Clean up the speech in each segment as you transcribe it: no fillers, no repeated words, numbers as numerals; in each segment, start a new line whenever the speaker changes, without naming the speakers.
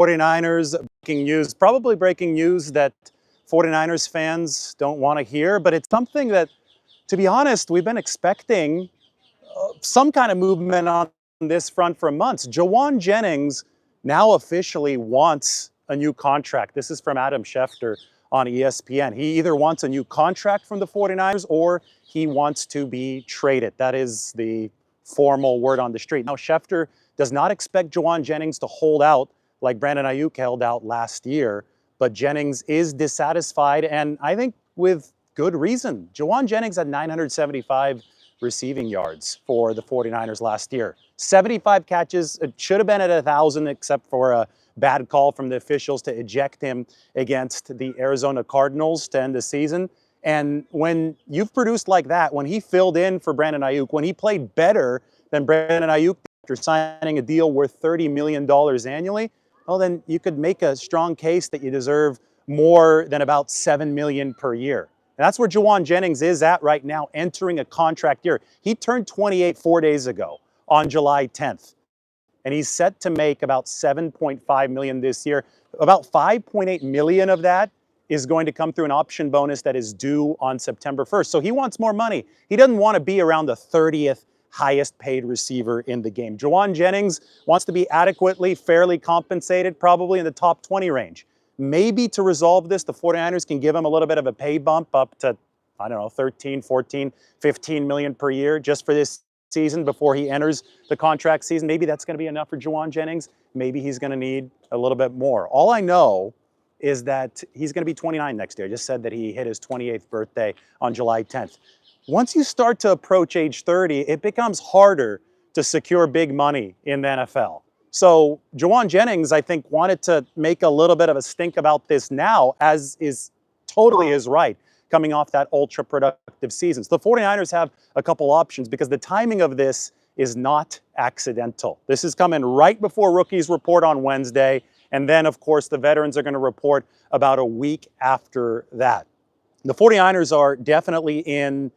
49ers breaking news, probably breaking news that 49ers fans don't want to hear, but it's something that, to be honest, we've been expecting some kind of movement on this front for months. Jauan Jennings now officially wants a new contract. This is from Adam Schefter on ESPN. He either wants a new contract from the 49ers or he wants to be traded. That is the formal word on the street. Now, Schefter does not expect Jauan Jennings to hold out like Brandon Ayuk held out last year, but Jennings is dissatisfied, and I think with good reason. Jauan Jennings had 975 receiving yards for the 49ers last year. 75 catches. It should have been at 1,000 except for a bad call from the officials to eject him against the Arizona Cardinals to end the season. And when you've produced like that, when he filled in for Brandon Ayuk, when he played better than Brandon Ayuk after signing a deal worth $30 million annually, well, then you could make a strong case that you deserve more than about $7 million per year. And that's where Jauan Jennings is at right now, entering a contract year. He turned 28 4 days ago on July 10th. And he's set to make about $7.5 million this year. About $5.8 million of that is going to come through an option bonus that is due on September 1st. So he wants more money. He doesn't want to be around the 30th highest paid receiver in the game. Jauan Jennings wants to be adequately, fairly compensated, probably in the top 20 range. Maybe to resolve this, the 49ers can give him a little bit of a pay bump up to, I don't know, 13, 14, 15 million per year just for this season before he enters the contract season. Maybe that's going to be enough for Jauan Jennings. Maybe he's going to need a little bit more. All I know is that he's going to be 29 next year. I just said that he hit his 28th birthday on July 10th. Once you start to approach age 30, it becomes harder to secure big money in the NFL. So Jauan Jennings, I think, wanted to make a little bit of a stink about this now, as is totally his right, coming off that ultra-productive season. So the 49ers have a couple options because the timing of this is not accidental. This is coming right before rookies report on Wednesday, and then, of course, the veterans are going to report about a week after that. The 49ers are definitely in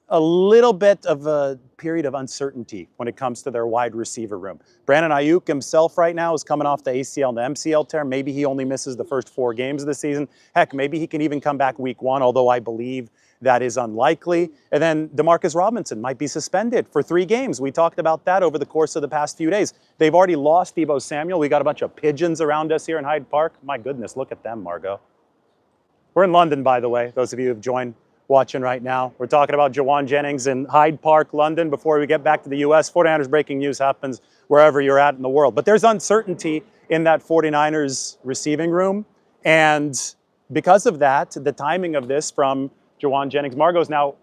a little bit of a period of uncertainty when it comes to their wide receiver room. Brandon Ayuk himself right now is coming off the ACL and the MCL tear. Maybe he only misses the first 4 games of the season. Heck, maybe he can even come back week 1, although I believe that is unlikely. And then Demarcus Robinson might be suspended for 3 games. We talked about that over the course of the past few days. They've already lost Deebo Samuel. We got a bunch of pigeons around us here in Hyde Park. My goodness, look at them, Margot. We're in London, by the way, those of you who've joined watching right now. We're talking about Jauan Jennings in Hyde Park, London. Before we get back to the U.S., 49ers breaking news happens wherever you're at in the world. But there's uncertainty in that 49ers receiving room. And because of that, the timing of this from Jauan Jennings, Margot's now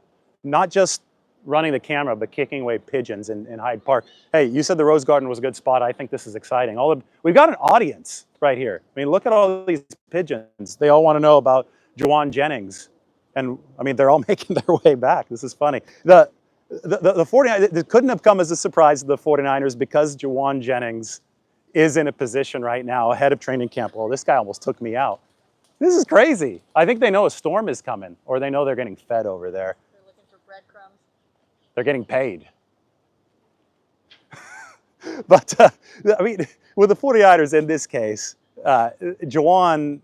not just running the camera, but kicking away pigeons in Hyde Park. Hey, you said the Rose Garden was a good spot. I think this is exciting. We've got an audience right here. I mean, look at all these pigeons. They all want to know about Jauan Jennings. And I mean, they're all making their way back. This is funny. The 49ers, it couldn't have come as a surprise to the 49ers because Jauan Jennings is in a position right now ahead of training camp. Well, this guy almost took me out. This is crazy. I think they know a storm is coming, or they know they're getting fed over there.
They're looking for breadcrumbs.
They're getting paid. But, I mean, with the 49ers in this case, Jauan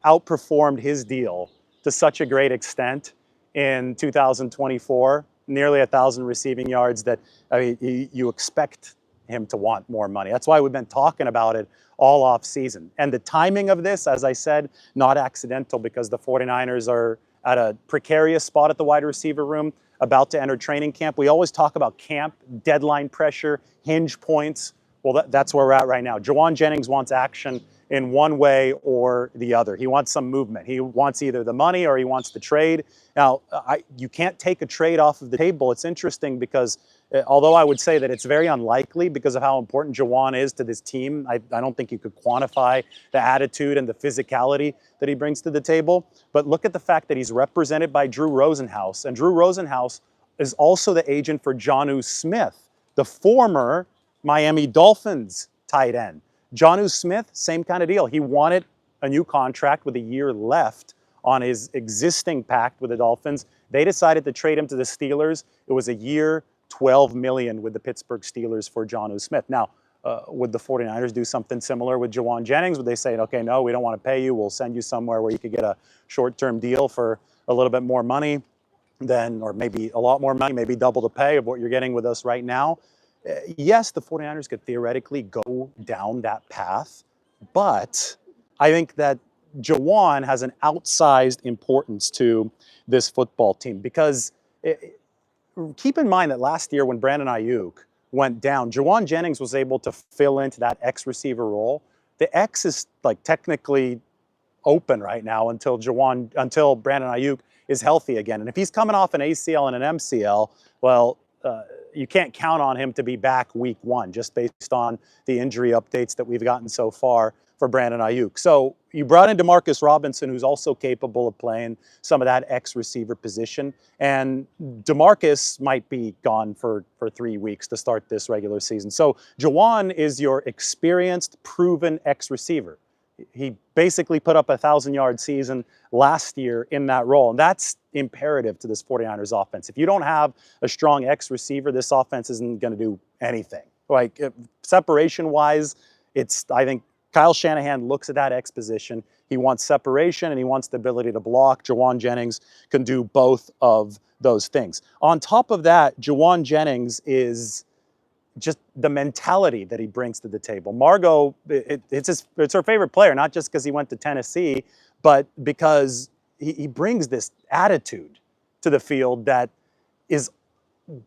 outperformed his deal to such a great extent in 2024, nearly 1,000 receiving yards, that I mean, you expect him to want more money. That's why we've been talking about it all off season. And the timing of this, as I said, not accidental, because the 49ers are at a precarious spot at the wide receiver room, about to enter training camp. We always talk about camp, deadline pressure, hinge points. Well, that's where we're at right now. Jauan Jennings wants action in one way or the other. He wants some movement. He wants either the money or he wants the trade. Now, you can't take a trade off of the table. It's interesting because although I would say that it's very unlikely because of how important Jauan is to this team, I don't think you could quantify the attitude and the physicality that he brings to the table. But look at the fact that he's represented by Drew Rosenhaus. And Drew Rosenhaus is also the agent for Jonnu Smith, the former Miami Dolphins tight end. Jonnu Smith, same kind of deal. He wanted a new contract with a year left on his existing pact with the Dolphins. They decided to trade him to the Steelers. It was a year, $12 million with the Pittsburgh Steelers for Jonnu Smith. Now, Would the 49ers do something similar with Jauan Jennings? Would they say, okay, no, we don't want to pay you. We'll send you somewhere where you could get a short-term deal for a little bit more money than, or maybe a lot more money, maybe double the pay of what you're getting with us right now? Yes, the 49ers could theoretically go down that path, but I think that Jauan has an outsized importance to this football team because keep in mind that last year when Brandon Ayuk went down, Jauan Jennings was able to fill into that X receiver role. The X is like technically open right now until Brandon Ayuk is healthy again. And if he's coming off an ACL and an MCL, well, you can't count on him to be back week one, just based on the injury updates that we've gotten so far for Brandon Ayuk. So you brought in Demarcus Robinson, who's also capable of playing some of that X receiver position. And Demarcus might be gone for 3 weeks to start this regular season. So Jauan is your experienced, proven X receiver. He basically put up a 1,000-yard season last year in that role. And that's imperative to this 49ers offense. If you don't have a strong X receiver, this offense isn't going to do anything. Like separation-wise, I think Kyle Shanahan looks at that X position. He wants separation and he wants the ability to block. Jauan Jennings can do both of those things. On top of that, Jauan Jennings is just the mentality that he brings to the table. Margot, it's her favorite player, not just because he went to Tennessee, but because he brings this attitude to the field that is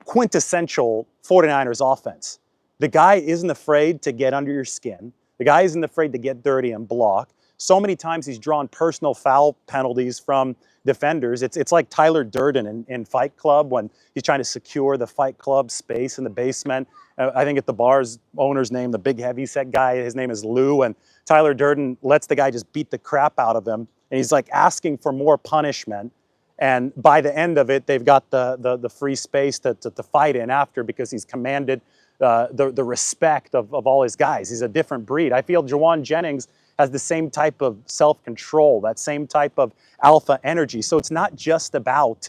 quintessential 49ers offense. The guy isn't afraid to get under your skin. The guy isn't afraid to get dirty and block. So many times he's drawn personal foul penalties from defenders. It's like Tyler Durden in Fight Club when he's trying to secure the Fight Club space in the basement. I think at the bar's owner's name, the big heavyset guy, his name is Lou, and Tyler Durden lets the guy just beat the crap out of him. And he's like asking for more punishment. And by the end of it, they've got the free space to fight in after because he's commanded the respect of all his guys. He's a different breed. I feel Jauan Jennings has the same type of self-control, that same type of alpha energy. So it's not just about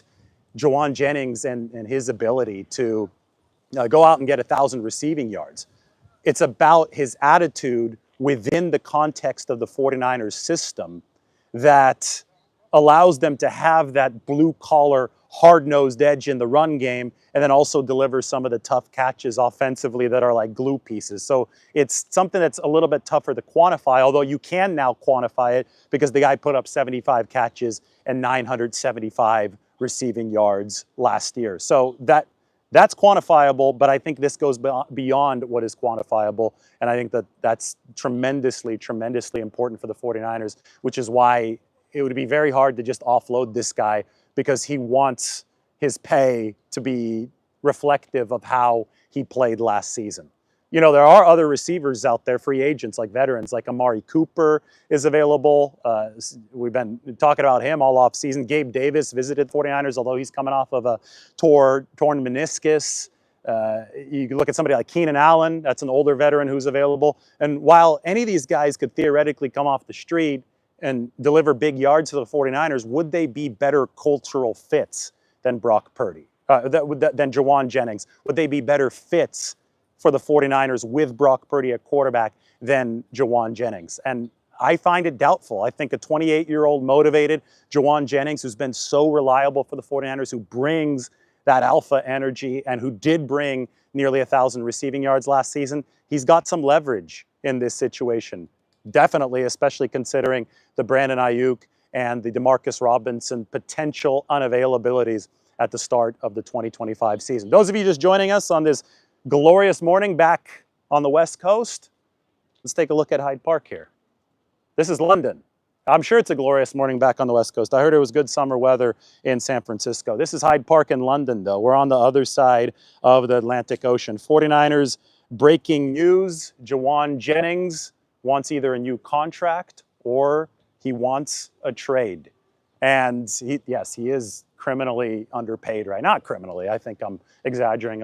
Jauan Jennings and his ability to go out and get 1,000 receiving yards. It's about his attitude within the context of the 49ers system that allows them to have that blue-collar, hard-nosed edge in the run game and then also deliver some of the tough catches offensively that are like glue pieces. So it's something that's a little bit tougher to quantify, although you can now quantify it because the guy put up 75 catches and 975 receiving yards last year. So that's quantifiable, but I think this goes beyond what is quantifiable. And I think that's tremendously, tremendously important for the 49ers, which is why it would be very hard to just offload this guy because he wants his pay to be reflective of how he played last season. You know, there are other receivers out there, free agents, like veterans, like Amari Cooper is available. We've been talking about him all off season. Gabe Davis visited the 49ers, although he's coming off of a torn meniscus. You can look at somebody like Keenan Allen. That's an older veteran who's available. And while any of these guys could theoretically come off the street and deliver big yards to the 49ers, would they be better cultural fits than Brock Purdy, than Jauan Jennings? Would they be better fits for the 49ers with Brock Purdy at quarterback than Jauan Jennings? And I find it doubtful. I think a 28-year-old motivated Jauan Jennings, who's been so reliable for the 49ers, who brings that alpha energy and who did bring nearly 1,000 receiving yards last season, he's got some leverage in this situation. Definitely, especially considering the Brandon Ayuk and the Demarcus Robinson potential unavailabilities at the start of the 2025 season. Those of you just joining us on this glorious morning back on the West Coast, let's take a look at Hyde Park here. This is London. I'm sure it's a glorious morning back on the West Coast. I heard it was good summer weather in San Francisco. This is Hyde Park in London, though. We're on the other side of the Atlantic Ocean. 49ers breaking news. Jauan Jennings wants either a new contract or he wants a trade. And he is criminally underpaid, right? Not criminally. I think I'm exaggerating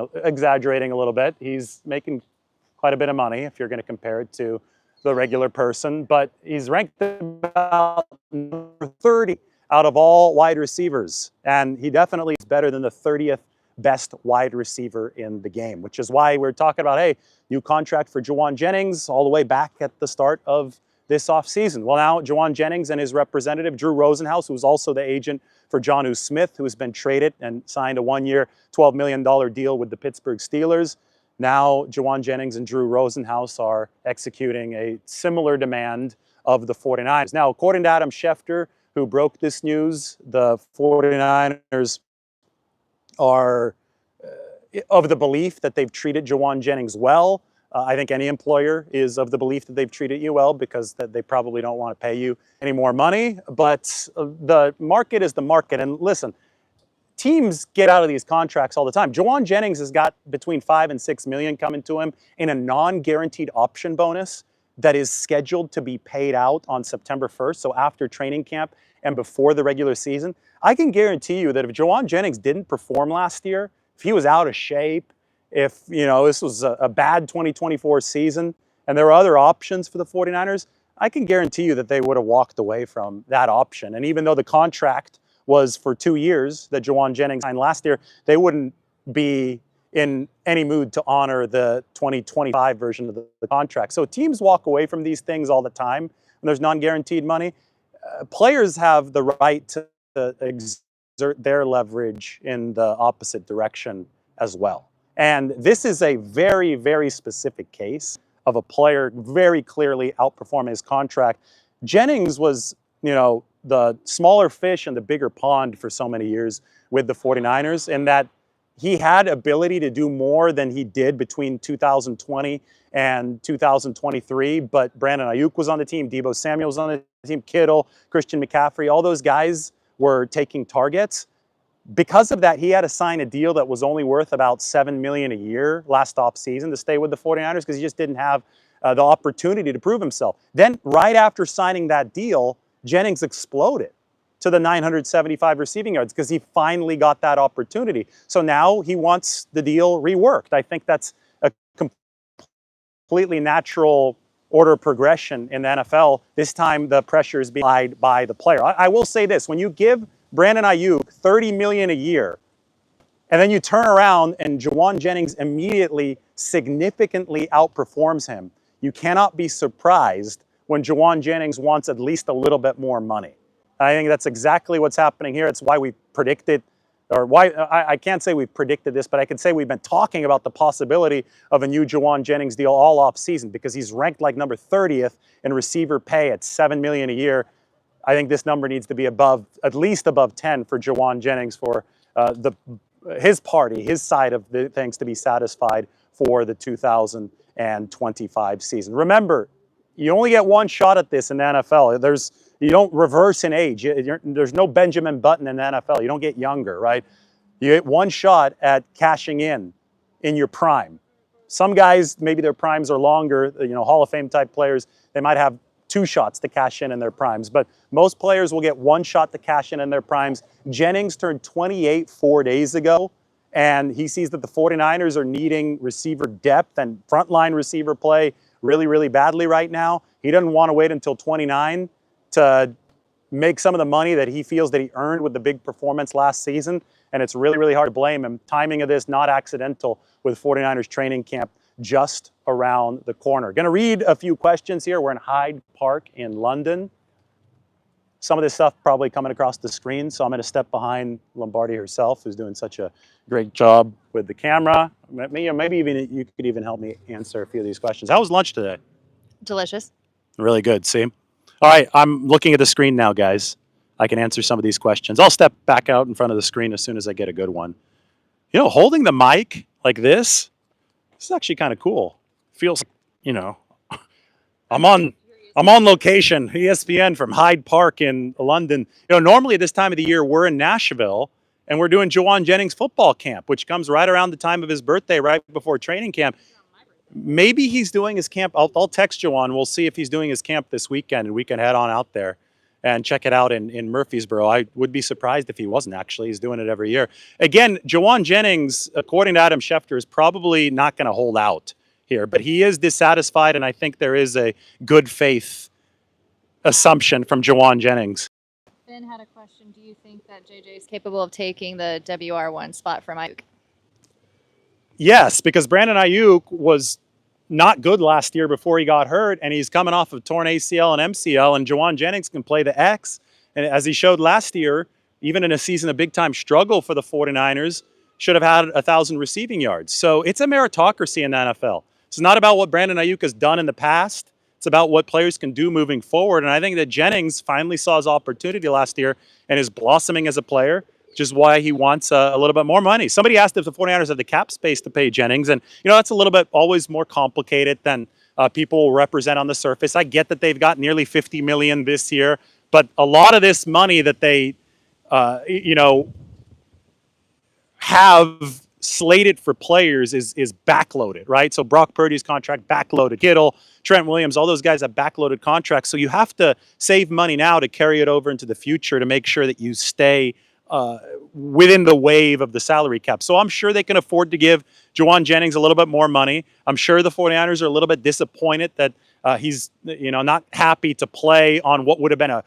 a little bit. He's making quite a bit of money if you're going to compare it to the regular person, but he's ranked about number 30 out of all wide receivers. And he definitely is better than the 30th best wide receiver in the game, which is why we're talking about, hey, new contract for Jauan Jennings all the way back at the start of this offseason. Well, now Jauan Jennings and his representative, Drew Rosenhaus, who's also the agent for Jonnu Smith, who has been traded and signed a one-year, $12 million deal with the Pittsburgh Steelers. Now Jauan Jennings and Drew Rosenhaus are executing a similar demand of the 49ers. Now, according to Adam Schefter, who broke this news, the 49ers are of the belief that they've treated Jauan Jennings well. I think any employer is of the belief that they've treated you well because they probably don't want to pay you any more money. But the market is the market. And listen, teams get out of these contracts all the time. Jauan Jennings has got between $5 and $6 million coming to him in a non-guaranteed option bonus that is scheduled to be paid out on September 1st, so after training camp and before the regular season. I can guarantee you that if Jauan Jennings didn't perform last year, if he was out of shape, if this was a bad 2024 season and there were other options for the 49ers, I can guarantee you that they would have walked away from that option. And even though the contract was for 2 years that Jauan Jennings signed last year, they wouldn't be in any mood to honor the 2025 version of the contract. So teams walk away from these things all the time when there's non-guaranteed money. Players have the right to exert their leverage in the opposite direction as well. And this is a very, very specific case of a player very clearly outperforming his contract. Jennings was, the smaller fish in the bigger pond for so many years with the 49ers, in that he had ability to do more than he did between 2020 and 2023, but Brandon Ayuk was on the team, Deebo Samuel was on the team, Kittle, Christian McCaffrey, all those guys were taking targets. Because of that, he had to sign a deal that was only worth about $7 million a year last offseason to stay with the 49ers because he just didn't have the opportunity to prove himself. Then right after signing that deal, Jennings exploded to the 975 receiving yards because he finally got that opportunity. So now he wants the deal reworked. I think that's a completely natural order of progression in the NFL. This time the pressure is being applied by the player. I will say this, when you give Brandon Ayuk $30 million a year, and then you turn around and Jauan Jennings immediately significantly outperforms him, you cannot be surprised when Jauan Jennings wants at least a little bit more money. I think that's exactly what's happening here. It's why we predicted, or why I can't say we've predicted this, but I can say we've been talking about the possibility of a new Jauan Jennings deal all off season because he's ranked like number 30th in receiver pay at $7 million a year. I think this number needs to be at least above 10 for Jauan Jennings for his side of the things to be satisfied for the 2025 season. Remember, you only get one shot at this in the NFL. You don't reverse in age. There's no Benjamin Button in the NFL. You don't get younger, right? You get one shot at cashing in your prime. Some guys, maybe their primes are longer, Hall of Fame type players, they might have 2 shots to cash in their primes, but most players will get 1 shot to cash in their primes. Jennings turned 28 4 days ago, and he sees that the 49ers are needing receiver depth and frontline receiver play really, really badly right now. He doesn't want to wait until 29 to make some of the money that he feels that he earned with the big performance last season, and it's really, really hard to blame him. Timing of this, not accidental, with 49ers training camp just around the corner. Going to read a few questions here. We're in Hyde Park in London. Some of this stuff probably coming across the screen, so I'm going to step behind Lombardi herself, who's doing such a great job with the camera. Maybe even you could even help me answer a few of these questions. How was lunch today?
Delicious.
Really good. See? All right, I'm looking at the screen now, guys. I can answer some of these questions. I'll step back out in front of the screen as soon as I get a good one. Holding the mic like this is actually kind of cool. Feels, I'm on location, ESPN from Hyde Park in London. Normally this time of the year, we're in Nashville and we're doing Jauan Jennings football camp, which comes right around the time of his birthday, right before training camp. Maybe he's doing his camp. I'll text Jauan. We'll see if he's doing his camp this weekend, and we can head on out there and check it out in Murfreesboro. I would be surprised if he wasn't, actually. He's doing it every year. Again, Jauan Jennings, according to Adam Schefter, is probably not going to hold out here, but he is dissatisfied, and I think there is a good faith assumption from Jauan Jennings.
Ben had a question. Do you think that JJ is capable of taking the WR1 spot from Ayuk?
Yes, because Brandon Ayuk was not good last year before he got hurt, and he's coming off of torn ACL and MCL, and Jauan Jennings can play the X. And as he showed last year, even in a season of big-time struggle for the 49ers, should have had 1,000 receiving yards. So it's a meritocracy in the NFL. It's not about what Brandon Ayuk has done in the past. It's about what players can do moving forward. And I think that Jennings finally saw his opportunity last year and is blossoming as a player, which is why he wants a little bit more money. Somebody asked if the 49ers have the cap space to pay Jennings, and that's a little bit always more complicated than people represent on the surface. I get that they've got nearly $50 million this year, but a lot of this money that they, have slated for players is backloaded, right? So Brock Purdy's contract backloaded, Kittle, Trent Williams, all those guys have backloaded contracts. So you have to save money now to carry it over into the future to make sure that you stay within the wave of the salary cap. So I'm sure they can afford to give Jauan Jennings a little bit more money. I'm sure the 49ers are a little bit disappointed that he's not happy to play on what would have been a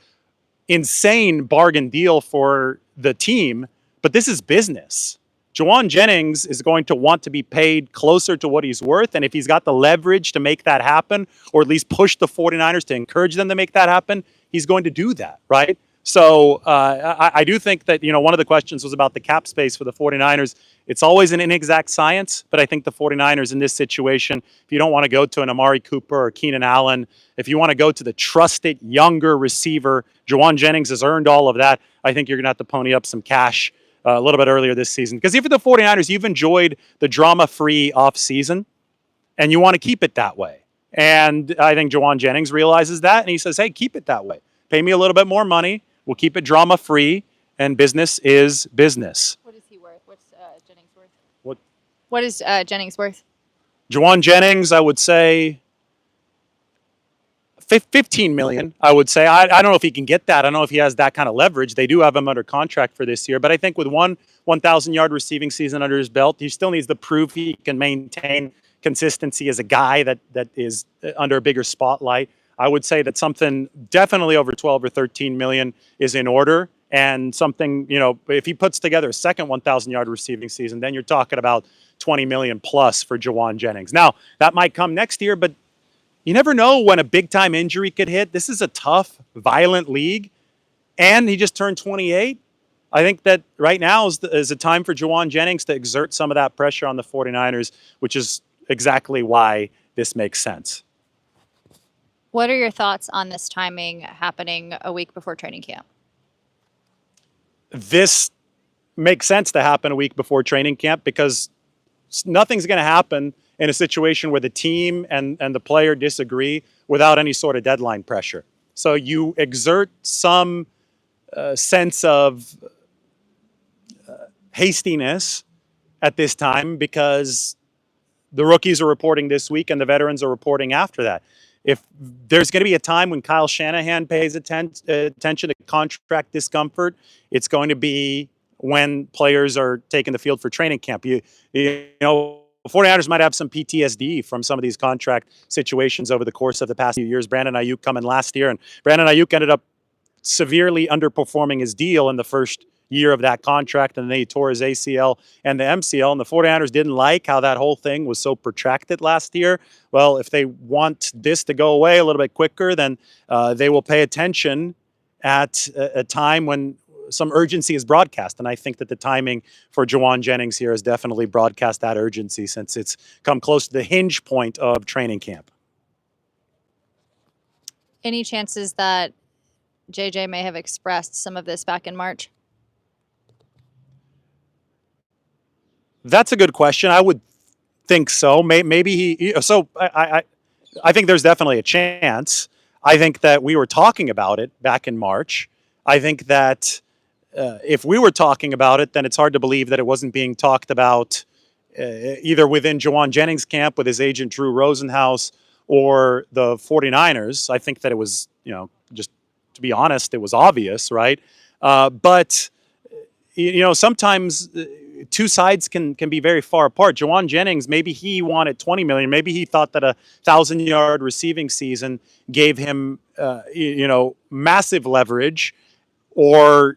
insane bargain deal for the team. But this is business. Jauan Jennings is going to want to be paid closer to what he's worth. And if he's got the leverage to make that happen, or at least push the 49ers to encourage them to make that happen, he's going to do that, right? So I do think that, one of the questions was about the cap space for the 49ers. It's always an inexact science, but I think the 49ers in this situation, if you don't want to go to an Amari Cooper or Keenan Allen, if you want to go to the trusted younger receiver, Jauan Jennings has earned all of that. I think you're going to have to pony up some cash a little bit earlier this season. Because if you're the 49ers, you've enjoyed the drama-free offseason, and you want to keep it that way. And I think Jauan Jennings realizes that, and he says, hey, keep it that way. Pay me a little bit more money. We'll keep it drama-free, and business is business.
What is he worth? What's Jennings worth?
What
is Jennings worth?
Jauan Jennings, I would say 15 million, I would say. I don't know if he can get that. I don't know if he has that kind of leverage. They do have him under contract for this year. But I think with one 1,000-yard receiving season under his belt, he still needs to prove he can maintain consistency as a guy that is under a bigger spotlight. I would say that something definitely over 12 or 13 million is in order. And something, if he puts together a second 1,000-yard receiving season, then you're talking about 20 million plus for Jauan Jennings. Now, that might come next year, but you never know when a big-time injury could hit. This is a tough, violent league, and he just turned 28. I think that right now is a time for Jauan Jennings to exert some of that pressure on the 49ers, which is exactly why this makes sense.
What are your thoughts on this timing happening a week before training camp?
This makes sense to happen a week before training camp because nothing's going to happen in a situation where the team and the player disagree without any sort of deadline pressure. So you exert some sense of hastiness at this time because the rookies are reporting this week and the veterans are reporting after that. If there's going to be a time when Kyle Shanahan pays attention to contract discomfort, it's going to be when players are taking the field for training camp. You know, the 49ers might have some PTSD from some of these contract situations over the course of the past few years. Brandon Ayuk coming last year, and Brandon Ayuk ended up severely underperforming his deal in the first year of that contract, and then he tore his ACL and the MCL, and the 49ers didn't like how that whole thing was so protracted last year. Well, if they want this to go away a little bit quicker, then they will pay attention at a time when some urgency is broadcast. And I think that the timing for Jauan Jennings here has definitely broadcast that urgency since it's come close to the hinge point of training camp.
Any chances that JJ may have expressed some of this back in March?
That's a good question. I would think so. Maybe he. So I think there's definitely a chance. I think that we were talking about it back in March. I think that if we were talking about it, then it's hard to believe that it wasn't being talked about either within Jauan Jennings' camp with his agent Drew Rosenhaus or the 49ers. I think that it was, just to be honest, it was obvious, right? But sometimes two sides can be very far apart. Jauan Jennings, maybe he wanted 20 million. Maybe he thought that a 1,000-yard receiving season gave him, massive leverage, or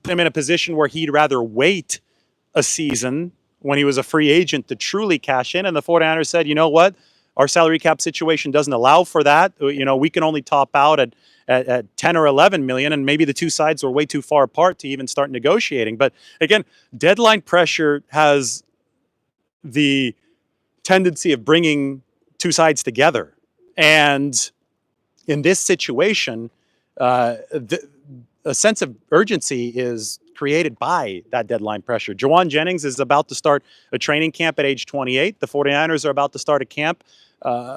put him in a position where he'd rather wait a season when he was a free agent to truly cash in. And the 49ers said, you know what? Our salary cap situation doesn't allow for that. We can only top out at 10 or 11 million. And maybe the two sides were way too far apart to even start negotiating. But again, deadline pressure has the tendency of bringing two sides together. And in this situation, a sense of urgency is created by that deadline pressure. Jauan Jennings is about to start a training camp at age 28. The 49ers are about to start a camp,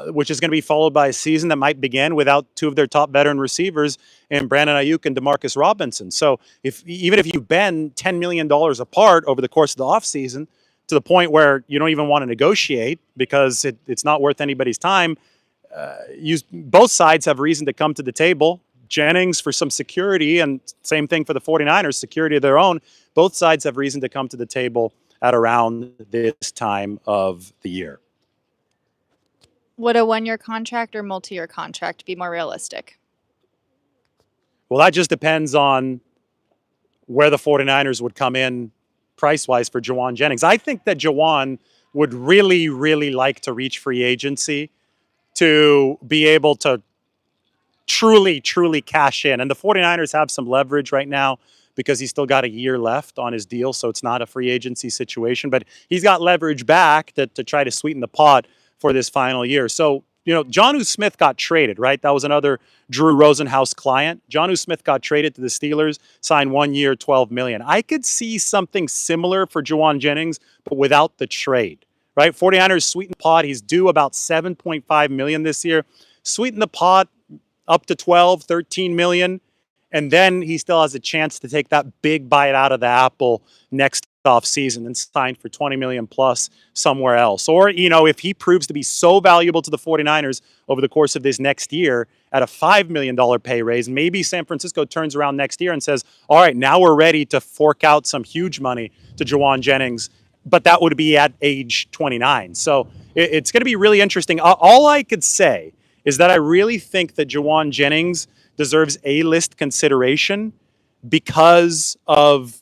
which is going to be followed by a season that might begin without two of their top veteran receivers in Brandon Ayuk and Demarcus Robinson. So even if you've been $10 million apart over the course of the offseason, to the point where you don't even want to negotiate because it's not worth anybody's time, both sides have reason to come to the table. Jennings for some security, and same thing for the 49ers, security of their own. Both sides have reason to come to the table at around this time of the year.
Would a one-year contract or multi-year contract be more realistic?
Well, that just depends on where the 49ers would come in price-wise for Jauan Jennings. I think that Jauan would really, really like to reach free agency to be able to truly, truly cash in. And the 49ers have some leverage right now because he's still got a year left on his deal, so it's not a free agency situation. But he's got leverage back to try to sweeten the pot for this final year. So, Jonnu Smith got traded, right? That was another Drew Rosenhaus client. Jonnu Smith got traded to the Steelers, signed 1 year, $12 million. I could see something similar for Jauan Jennings, but without the trade, right? 49ers sweeten the pot. He's due about $7.5 million this year. Sweeten the pot up to 12, 13 million. And then he still has a chance to take that big bite out of the apple next off season and sign for 20 million plus somewhere else. Or, if he proves to be so valuable to the 49ers over the course of this next year at a $5 million pay raise, maybe San Francisco turns around next year and says, all right, now we're ready to fork out some huge money to Jauan Jennings, but that would be at age 29. So it's going to be really interesting. All I could say is that I really think that Jauan Jennings deserves A-list consideration because of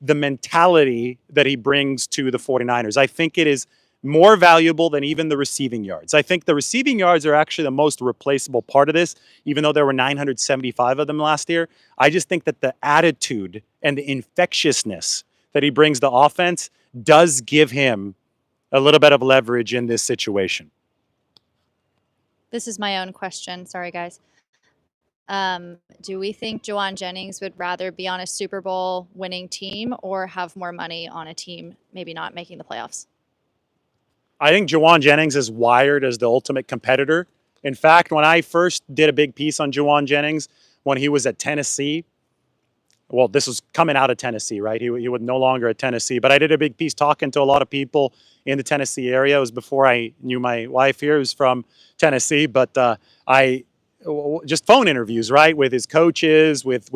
the mentality that he brings to the 49ers. I think it is more valuable than even the receiving yards. I think the receiving yards are actually the most replaceable part of this, even though there were 975 of them last year. I just think that the attitude and the infectiousness that he brings the offense does give him a little bit of leverage in this situation.
This is my own question. Sorry, guys. Do we think Jauan Jennings would rather be on a Super Bowl winning team or have more money on a team maybe not making the playoffs?
I think Jauan Jennings is wired as the ultimate competitor. In fact, when I first did a big piece on Jauan Jennings when he was at Tennessee, well, this was coming out of Tennessee, right? He was no longer at Tennessee, but I did a big piece talking to a lot of people in the Tennessee area. It was before I knew my wife here, who's from Tennessee, but I just phone interviews, right, with his coaches, with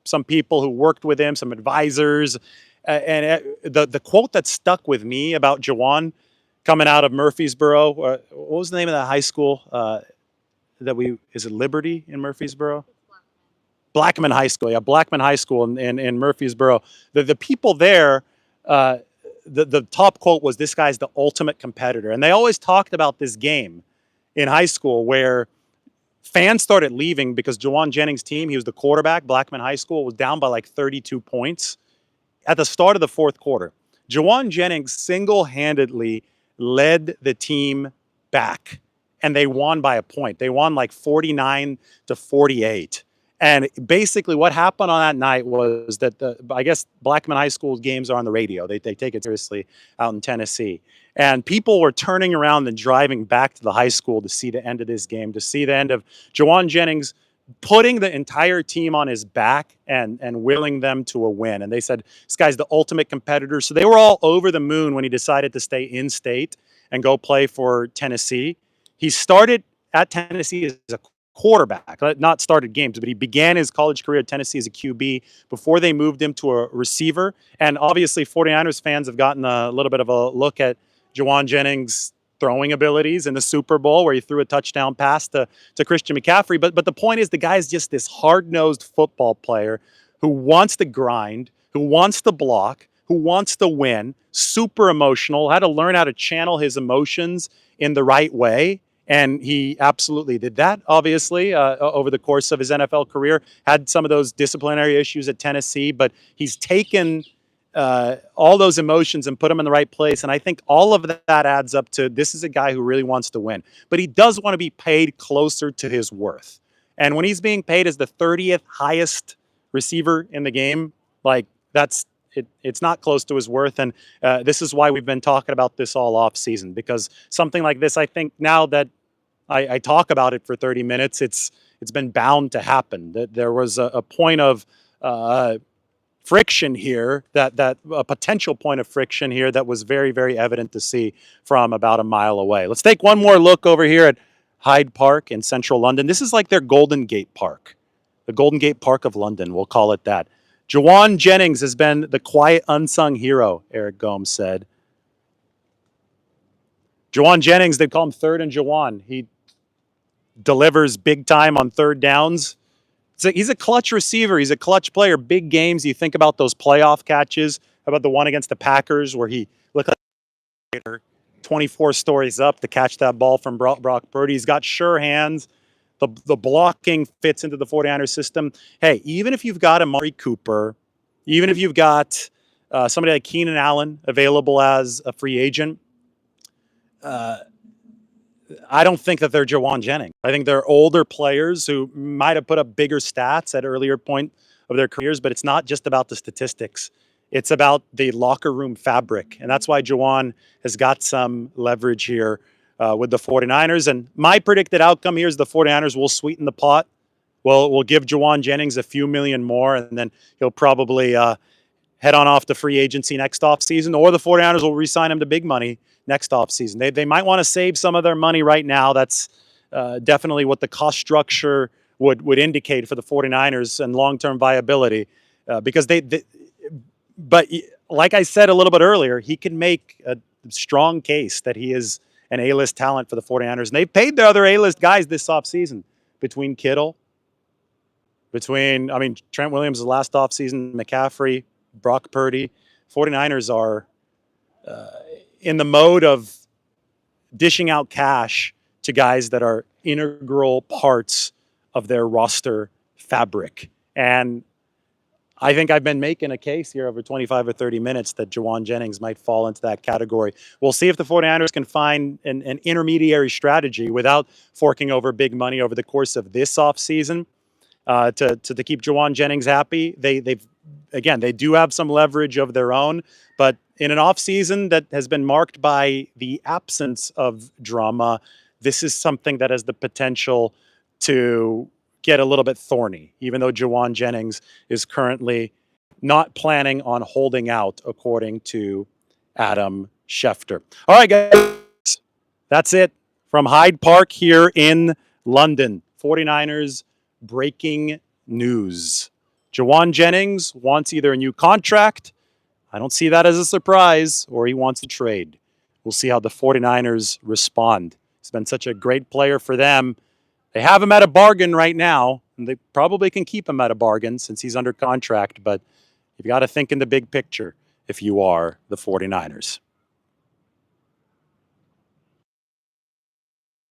some people who worked with him, some advisors, and the quote that stuck with me about Jauan coming out of Murfreesboro. What was the name of that high school? Is it Liberty in Murfreesboro? Blackman High School, yeah, Blackman High School in Murfreesboro. The people there, the top quote was, "This guy's the ultimate competitor," and they always talked about this game in high school where fans started leaving because Jauan Jennings' team, he was the quarterback, Blackman High School, was down by like 32 points at the start of the fourth quarter. Jauan Jennings single-handedly led the team back, and they won by a point. They won like 49-48. And basically what happened on that night was that I guess Blackman High School's games are on the radio. They take it seriously out in Tennessee. And people were turning around and driving back to the high school to see the end of this game, to see the end of Jauan Jennings putting the entire team on his back and willing them to a win. And they said, this guy's the ultimate competitor. So they were all over the moon when he decided to stay in state and go play for Tennessee. He started at Tennessee as a quarterback, not started games, but he began his college career at Tennessee as a QB before they moved him to a receiver. And obviously 49ers fans have gotten a little bit of a look at Jauan Jennings' throwing abilities in the Super Bowl where he threw a touchdown pass to Christian McCaffrey. But the point is the guy's just this hard-nosed football player who wants to grind, who wants to block, who wants to win, super emotional, had to learn how to channel his emotions in the right way. And he absolutely did that, obviously, over the course of his NFL career. Had some of those disciplinary issues at Tennessee, but he's taken all those emotions and put them in the right place. And I think all of that adds up to this is a guy who really wants to win. But he does want to be paid closer to his worth. And when he's being paid as the 30th highest receiver in the game, like that's it's not close to his worth. And this is why we've been talking about this all off season, because something like this, I think now that I talk about it for 30 minutes, it's been bound to happen. That there was a point of friction here, that a potential point of friction here that was very, very evident to see from about a mile away. Let's take one more look over here at Hyde Park in central London. This is like their Golden Gate Park, the Golden Gate Park of London, we'll call it that. Jauan Jennings has been the quiet, unsung hero, Eric Gomes said. Jauan Jennings, they call him Third and Jauan. He delivers big time on third downs. He's a clutch receiver. He's a clutch player. Big games. You think about those playoff catches. How about the one against the Packers where he looked like 24 stories up to catch that ball from Brock Purdy. He's got sure hands. The blocking fits into the 49ers system. Hey, even if you've got Amari Cooper, even if you've got somebody like Keenan Allen available as a free agent, I don't think that they're Jauan Jennings. I think they're older players who might have put up bigger stats at earlier point of their careers, but it's not just about the statistics. It's about the locker room fabric. And that's why Jauan has got some leverage here with the 49ers. And my predicted outcome here is the 49ers will sweeten the pot. We'll give Jauan Jennings a few million more, and then he'll probably head on off to free agency next offseason, or the 49ers will re-sign him to big money next offseason. They might want to save some of their money right now. That's definitely what the cost structure would indicate for the 49ers and long-term viability, because but like I said a little bit earlier, he can make a strong case that he is an A-list talent for the 49ers. And they've paid their other A-list guys this offseason, between Kittle, Trent Williams last offseason, McCaffrey, Brock Purdy. 49ers are in the mode of dishing out cash to guys that are integral parts of their roster fabric. And I think I've been making a case here over 25 or 30 minutes that Jauan Jennings might fall into that category. We'll see if the 49ers can find an intermediary strategy without forking over big money over the course of this offseason to keep Jauan Jennings happy. They do have some leverage of their own, but in an offseason that has been marked by the absence of drama, this is something that has the potential to get a little bit thorny, even though Jauan Jennings is currently not planning on holding out, according to Adam Schefter. All right, guys, that's it from Hyde Park here in London. 49ers breaking news. Jauan Jennings wants either a new contract, I don't see that as a surprise, or he wants a trade. We'll see how the 49ers respond. He's been such a great player for them. They have him at a bargain right now, and they probably can keep him at a bargain since he's under contract, but you've got to think in the big picture if you are the 49ers.